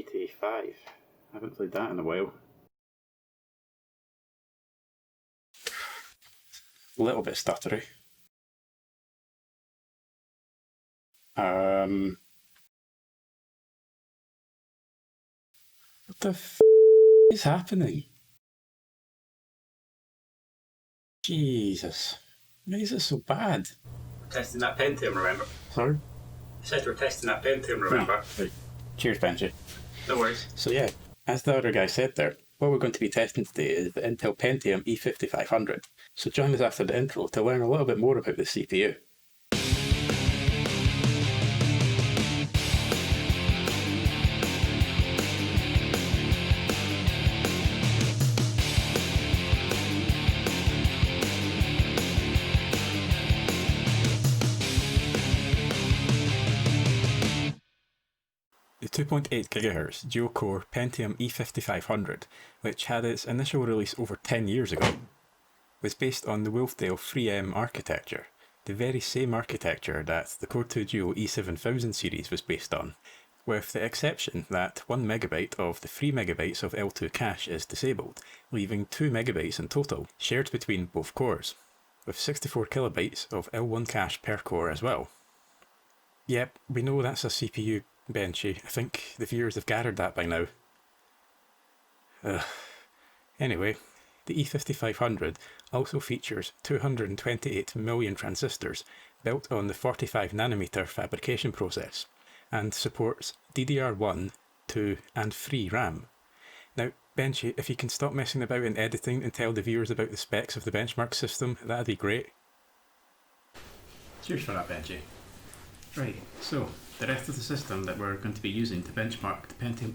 GTA 5. I haven't played that in a while. A little bit stuttery. What the is happening? Jesus. Why is it so bad? Testing that Pentium, remember? Sorry? I said we're testing that Pentium, remember? Right. Cheers, Benji. No worries. So yeah, as the other guy said there, what we're going to be testing today is the Intel Pentium E5500. So join us after the intro to learn a little bit more about the CPU. The 2.8 GHz dual-core Pentium E5500, which had its initial release over 10 years ago, was based on the Wolfdale FreeM architecture, the very same architecture that the Core 2 Duo E7000 series was based on, with the exception that 1 MB of the 3 MB of L2 cache is disabled, leaving 2 MB in total, shared between both cores, with 64 KB of L1 cache per core as well. Yep, we know that's a CPU, Benchy. I think the viewers have gathered that by now. Anyway, the E5500 also features 228 million transistors built on the 45nm fabrication process, and supports DDR1, 2 and 3 RAM. Now, Benchy, if you can stop messing about in editing and tell the viewers about the specs of the benchmark system, that'd be great. Cheers for that, Benchy. Right, so the rest of the system that we're going to be using to benchmark the Pentium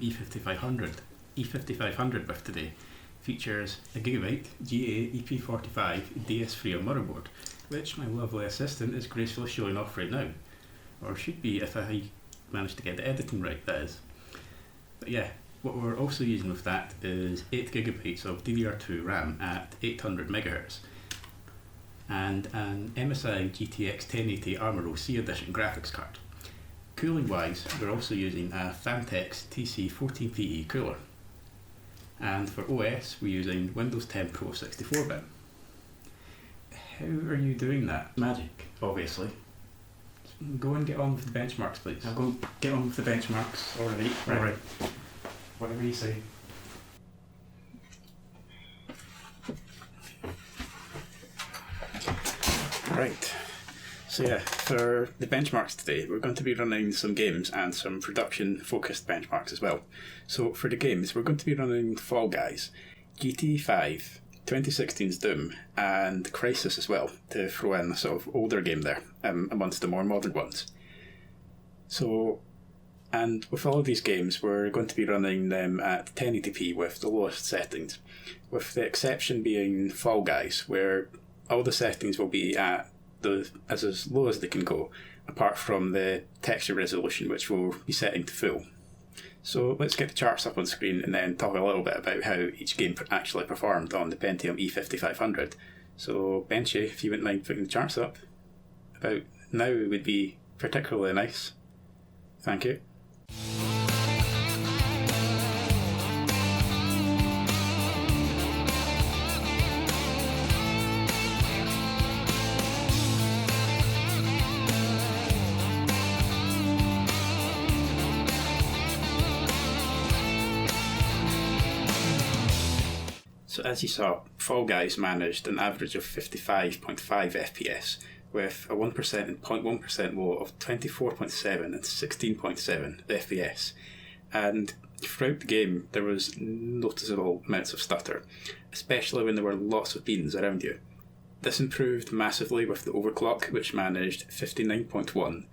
E5500 with today features a Gigabyte GA EP45 DS3 motherboard, which my lovely assistant is gracefully showing off right now. Or should be if I manage to get the editing right, that is. But yeah, what we're also using with that is 8GB of DDR2 RAM at 800 MHz. And an MSI GTX 1080 Armor OC Edition graphics card. Cooling wise, we're also using a Phanteks TC14PE cooler. And for OS, we're using Windows 10 Pro 64-bit. How are you doing that? Magic, obviously. Go and get on with the benchmarks, please. I'll go get on with the benchmarks. Alright. Whatever you say. Right, so yeah, for the benchmarks today, we're going to be running some games and some production-focused benchmarks as well. So for the games, we're going to be running Fall Guys, GTA 5, 2016's Doom, and Crysis as well, to throw in a sort of older game there, amongst the more modern ones. So, and with all of these games, we're going to be running them at 1080p with the lowest settings, with the exception being Fall Guys, where all the settings will be at as low as they can go, apart from the texture resolution, which we'll be setting to full. So let's get the charts up on screen and then talk a little bit about how each game actually performed on the Pentium E5500. So Benchy, if you wouldn't mind putting the charts up, about now would be particularly nice. Thank you. So as you saw, Fall Guys managed an average of 55.5 FPS, with a 1% and 0.1% low of 24.7 and 16.7 FPS. And throughout the game, there was noticeable amounts of stutter, especially when there were lots of beans around you. This improved massively with the overclock, which managed 59.1,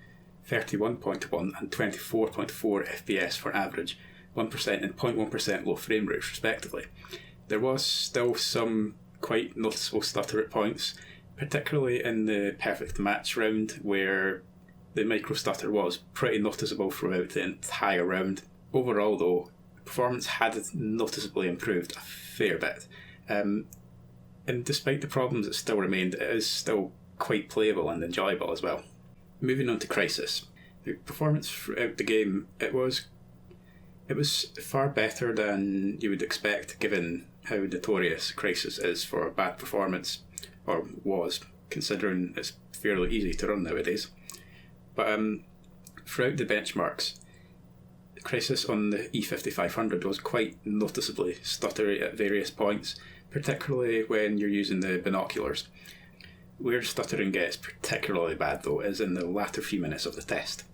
31.1 and 24.4 FPS for average, 1% and 0.1% low frame rates respectively. There was still some quite noticeable stutter at points, particularly in the perfect match round, where the micro stutter was pretty noticeable throughout the entire round. Overall though, performance had noticeably improved a fair bit, and despite the problems that still remained, it is still quite playable and enjoyable as well. Moving on to Crysis. The performance throughout the game, it was It was far better than you would expect given how notorious Crysis is for bad performance, or was, considering it's fairly easy to run nowadays. But throughout the benchmarks, Crysis on the E5500 was quite noticeably stuttery at various points, particularly when you're using the binoculars. Where stuttering gets particularly bad though is in the latter few minutes of the test.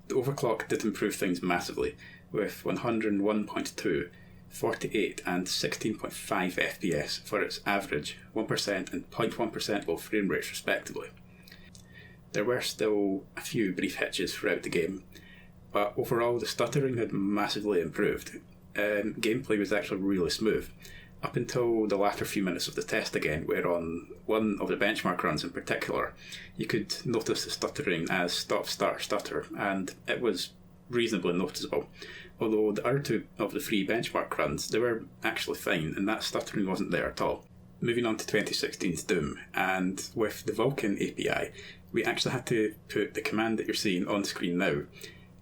The overclock did improve things massively, with 101.2, 48 and 16.5 FPS for its average 1% and 0.1% low frame rates respectively. There were still a few brief hitches throughout the game, but overall the stuttering had massively improved. Gameplay was actually really smooth, up until the latter few minutes of the test again, where on one of the benchmark runs in particular, you could notice the stuttering as stop-start-stutter, and it was reasonably noticeable. Although the other two of the three benchmark runs, they were actually fine, and that stuttering wasn't there at all. Moving on to 2016's Doom, and with the Vulkan API, we actually had to put the command that you're seeing on screen now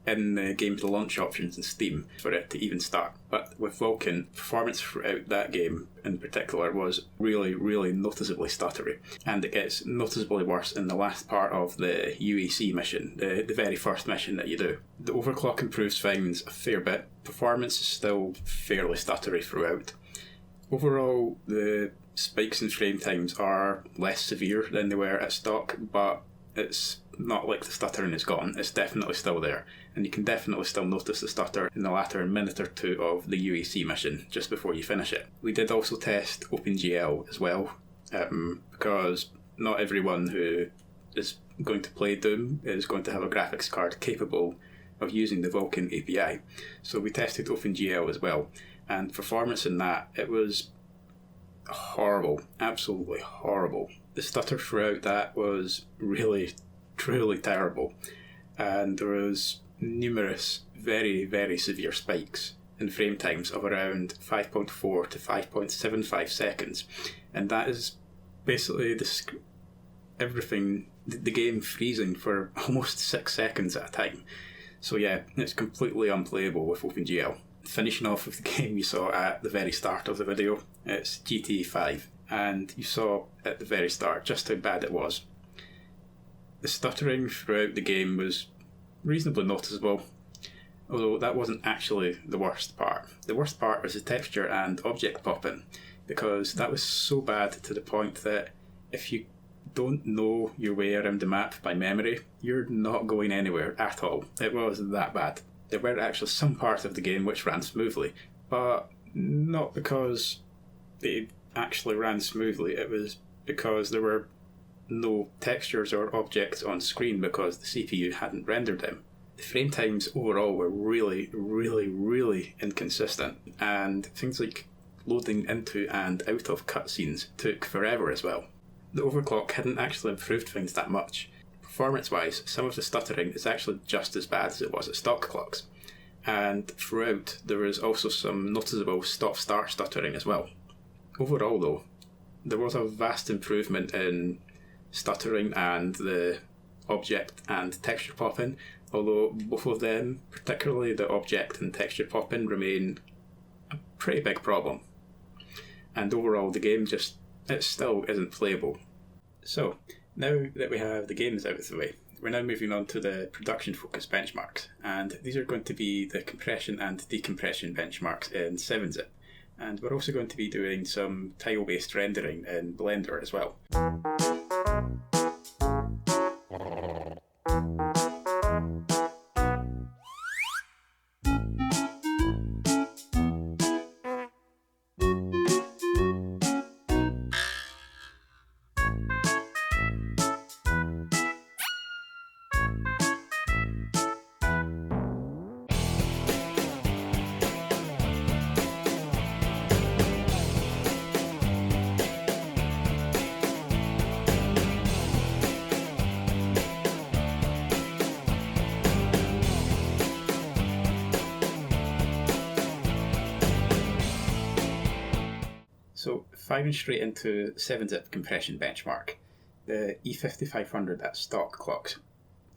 in the game's launch options in Steam for it to even start. But with Vulkan, performance throughout that game in particular was really, really noticeably stuttery, and it gets noticeably worse in the last part of the UEC mission, the very first mission that you do. The overclock improves things a fair bit. Performance is still fairly stuttery throughout. Overall, the spikes in frame times are less severe than they were at stock, but it's not like the stuttering is gone. It's definitely still there, and you can definitely still notice the stutter in the latter minute or two of the UEC mission just before you finish it. We did also test OpenGL as well, because not everyone who is going to play Doom is going to have a graphics card capable of using the Vulkan API. So we tested OpenGL as well, and performance in that, it was horrible, absolutely horrible. The stutter throughout that was really, truly terrible, and there was numerous very, very severe spikes in frame times of around 5.4 to 5.75 seconds, and that is basically the game freezing for almost 6 seconds at a time. So yeah, it's completely unplayable with OpenGL. Finishing off with the game you saw at the very start of the video, it's GTA 5, and you saw at the very start just how bad it was. The stuttering throughout the game was reasonably noticeable, although that wasn't actually the worst part. The worst part was the texture and object popping, because that was so bad to the point that if you don't know your way around the map by memory, you're not going anywhere at all. It was that bad. There were actually some parts of the game which ran smoothly, but not because they actually ran smoothly. It was because there were no textures or objects on screen because the CPU hadn't rendered them. The frame times overall were really, really, really inconsistent, and things like loading into and out of cutscenes took forever as well. The overclock hadn't actually improved things that much. Performance-wise, some of the stuttering is actually just as bad as it was at stock clocks, and throughout there was also some noticeable stop-start stuttering as well. Overall though, there was a vast improvement in stuttering and the object and texture popping, although both of them, particularly the object and texture popping, remain a pretty big problem. And overall the game it still isn't playable. So, now that we have the games out of the way, we're now moving on to the production focus benchmarks, and these are going to be the compression and decompression benchmarks in 7-zip, and we're also going to be doing some tile based rendering in Blender as well. So, firing straight into 7-zip compression benchmark, the E5500 at stock clocks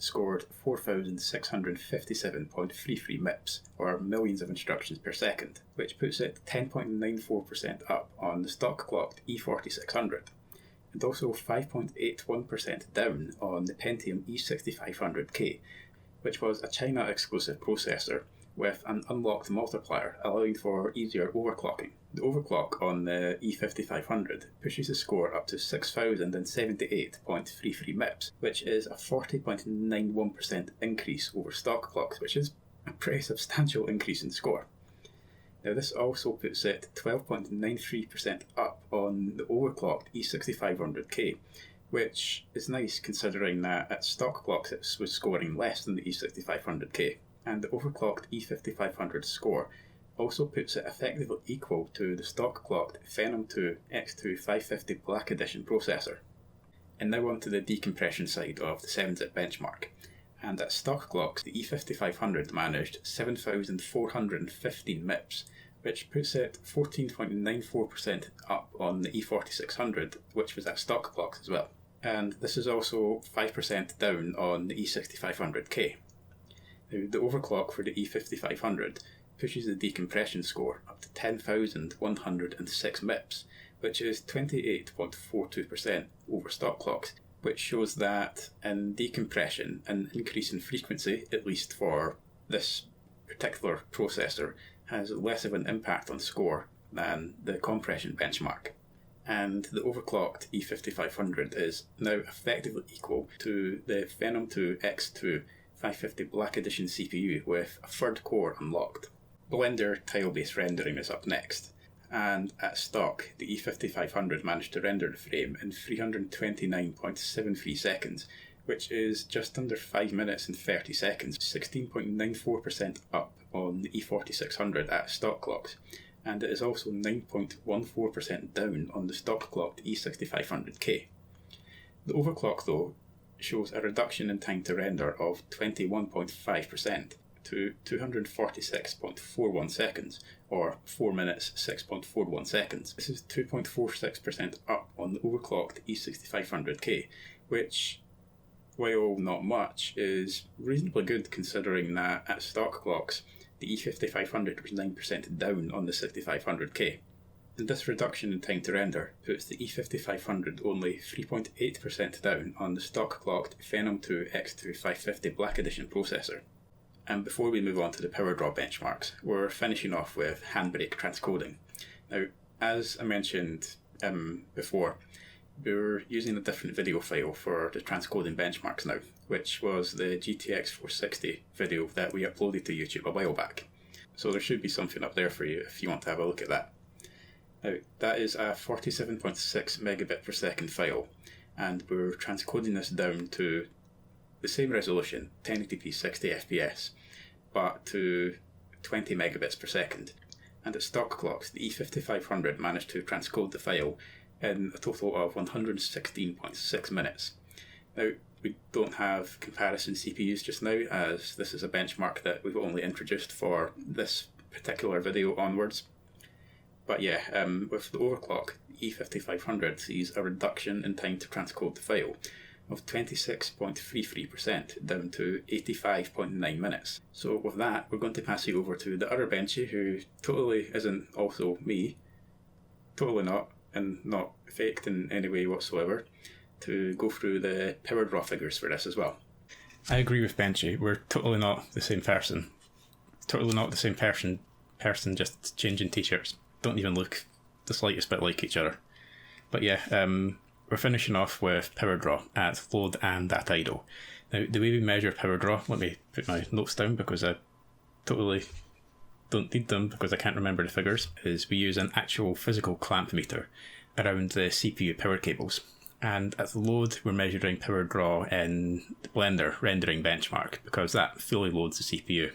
scored 4,657.33 MIPS, or millions of instructions per second, which puts it 10.94% up on the stock-clocked E4600, and also 5.81% down on the Pentium E6500K, which was a China-exclusive processor with an unlocked multiplier allowing for easier overclocking. The overclock on the E5500 pushes the score up to 6,078.33 MIPS, which is a 40.91% increase over stock clocks, which is a pretty substantial increase in score. Now this also puts it 12.93% up on the overclocked E6500K, which is nice considering that at stock clocks it was scoring less than the E6500K. And the overclocked E5500 score also puts it effectively equal to the stock-clocked Phenom 2 X2 550 Black Edition processor. And now on to the decompression side of the 7-zip benchmark. And at stock clocks, the E5500 managed 7,415 MIPS, which puts it 14.94% up on the E4600, which was at stock clocks as well. And this is also 5% down on the E6500K. Now, the overclock for the E5500 pushes the decompression score up to 10,106 MIPS, which is 28.42% over stock clocks, which shows that in decompression, an increase in frequency, at least for this particular processor, has less of an impact on score than the compression benchmark. And the overclocked E5500 is now effectively equal to the Phenom 2 X2 550 Black Edition CPU with a third core unlocked. Blender tile-based rendering is up next, and at stock, the E5500 managed to render the frame in 329.73 seconds, which is just under 5 minutes and 30 seconds, 16.94% up on the E4600 at stock clocks, and it is also 9.14% down on the stock clocked E6500K. The overclock, though, shows a reduction in time to render of 21.5% to 246.41 seconds, or 4 minutes 6.41 seconds. This is 2.46% up on the overclocked E6500K, which, while not much, is reasonably good considering that at stock clocks the E5500 was 9% down on the 6500K. And this reduction in time to render puts the E5500 only 3.8% down on the stock-clocked Phenom 2 X2 550 Black Edition processor. And before we move on to the power draw benchmarks, we're finishing off with handbrake transcoding. Now, as I mentioned before, we're using a different video file for the transcoding benchmarks now, which was the GTX 460 video that we uploaded to YouTube a while back. So there should be something up there for you if you want to have a look at that. Now, that is a 47.6 megabit per second file, and we're transcoding this down to the same resolution, 1080p 60 FPS, but to 20 megabits per second. And at stock clocks, the E5500 managed to transcode the file in a total of 116.6 minutes. Now, we don't have comparison CPUs just now, as this is a benchmark that we've only introduced for this particular video onwards. But yeah, with the overclock, the E5500 sees a reduction in time to transcode the file of 26.33% down to 85.9 minutes. So with that, we're going to pass you over to the other Benchy, who totally isn't also me, totally not, and not faked in any way whatsoever, to go through the power draw figures for this as well. I agree with Benchy, we're totally not the same person. Totally not the same person just changing t-shirts. Don't even look the slightest bit like each other. But yeah, we're finishing off with power draw at load and at idle. Now, the way we measure power draw, let me put my notes down because I totally don't need them because I can't remember the figures, is we use an actual physical clamp meter around the CPU power cables. And at the load, we're measuring power draw in the Blender rendering benchmark because that fully loads the CPU.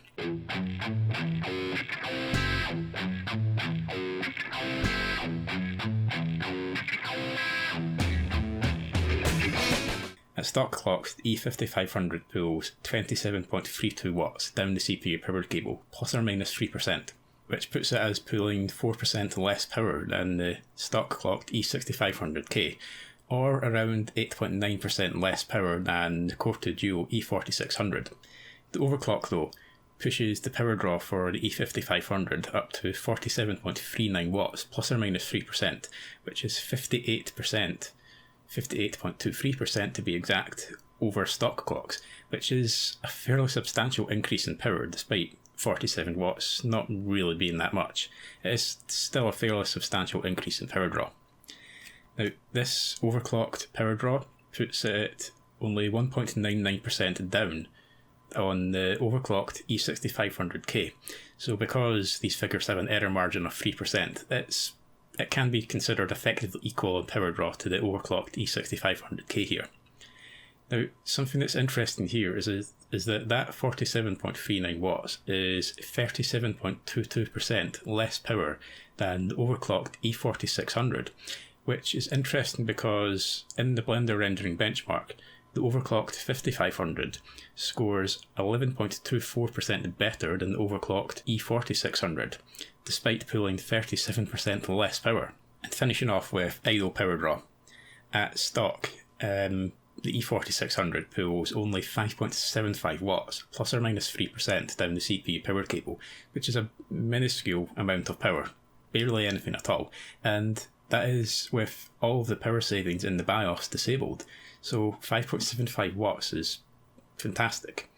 At stock clocks, the E5500 pulls 27.32 watts down the CPU power cable, plus or minus 3%, which puts it as pulling 4% less power than the stock clocked E6500K, or around 8.9% less power than the Core 2 Duo E4600. The overclock, though, pushes the power draw for the E5500 up to 47.39 watts, plus or minus 3%, which is 58.23% to be exact, over stock clocks, which is a fairly substantial increase in power despite 47 watts not really being that much. It is still a fairly substantial increase in power draw. Now, this overclocked power draw puts it only 1.99% down on the overclocked E6500K. So because these figures have an error margin of 3%, it can be considered effectively equal in power draw to the overclocked E6500K here. Now, something that's interesting here is that 47.39 watts is 37.22% less power than the overclocked E4600, which is interesting because in the Blender rendering benchmark, the overclocked 5500 scores 11.24% better than the overclocked E4600, despite pulling 37% less power. And finishing off with idle power draw. At stock, the E4600 pulls only 5.75 watts, plus or minus 3% down the CPU power cable, which is a minuscule amount of power, barely anything at all, and that is with all of the power savings in the BIOS disabled, so 5.75 watts is fantastic.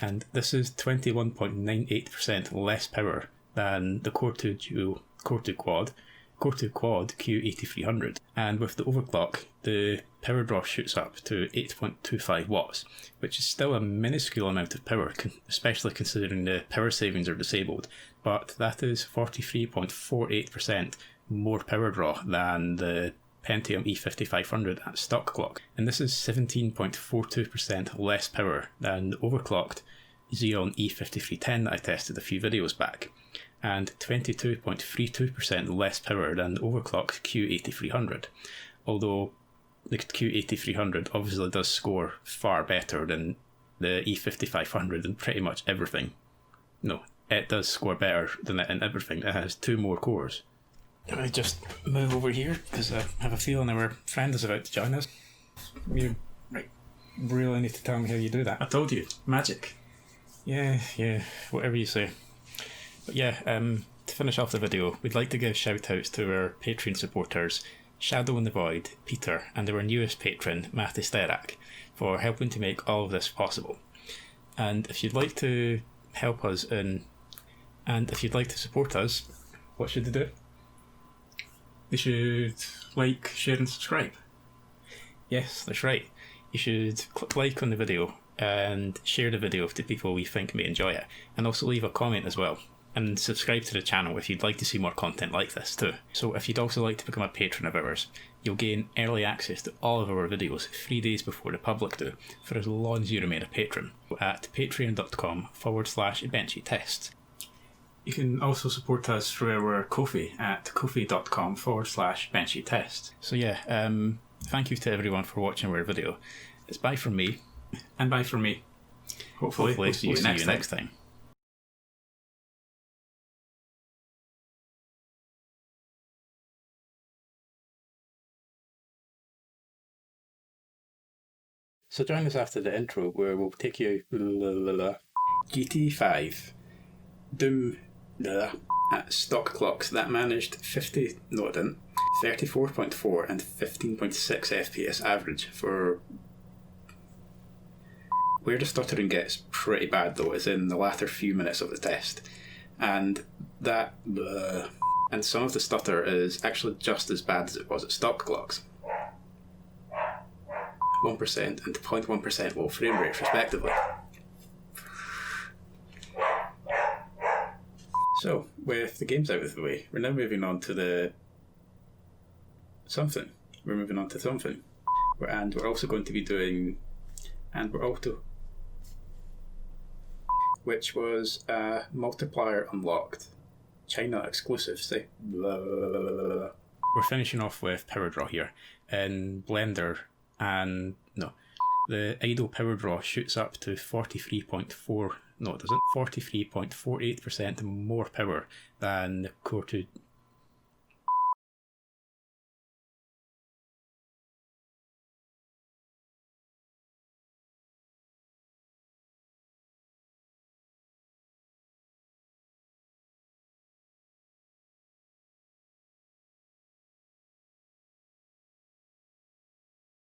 And this is 21.98% less power than the Core 2 Duo, Core 2 Quad Q8300. And with the overclock, the power draw shoots up to 8.25 watts, which is still a minuscule amount of power, especially considering the power savings are disabled, but that is 43.48% more power draw than the Pentium E5500 at stock clock, and this is 17.42% less power than the overclocked Xeon E5310 that I tested a few videos back, and 22.32% less power than the overclocked Q8300, although the Q8300 obviously does score far better than the E5500 in pretty much everything. No, it does score better than it in everything. It has 2 more cores. Can I just move over here? Because I have a feeling our friend is about to join us. You really need to tell me how you do that. I told you. Magic. Yeah, whatever you say. But yeah, to finish off the video, we'd like to give shout outs to our Patreon supporters, Shadow in the Void, Peter, and our newest patron, Matty Sterak, for helping to make all of this possible. And if you'd like to help us and if you'd like to support us, what should they do? They should like, share and subscribe. Yes, that's right. You should click like on the video and share the video to people we think may enjoy it, and also leave a comment as well. And subscribe to the channel if you'd like to see more content like this too. So if you'd also like to become a patron of ours, you'll gain early access to all of our videos 3 days before the public do, for as long as you remain a patron, at patreon.com/BenchyTests. You can also support us through our Ko-fi at ko-fi.com/BenchyTests. So yeah, thank you to everyone for watching our video. It's bye from me. And bye from me. Hopefully we'll see you next time. So join us after the intro, where we'll take you GT5 Doom at stock clocks that managed 34.4 and 15.6 FPS average for... Where the stuttering gets pretty bad though is in the latter few minutes of the test, and and some of the stutter is actually just as bad as it was at stock clocks. 1% and 0.1% low frame rate respectively. So, with the games out of the way, we're now moving on to something. And we're also going to be doing... which was a multiplier unlocked. China exclusive, say. We're finishing off with power draw here. In Blender, the idle power draw shoots up to 43.48% more power than the Core 2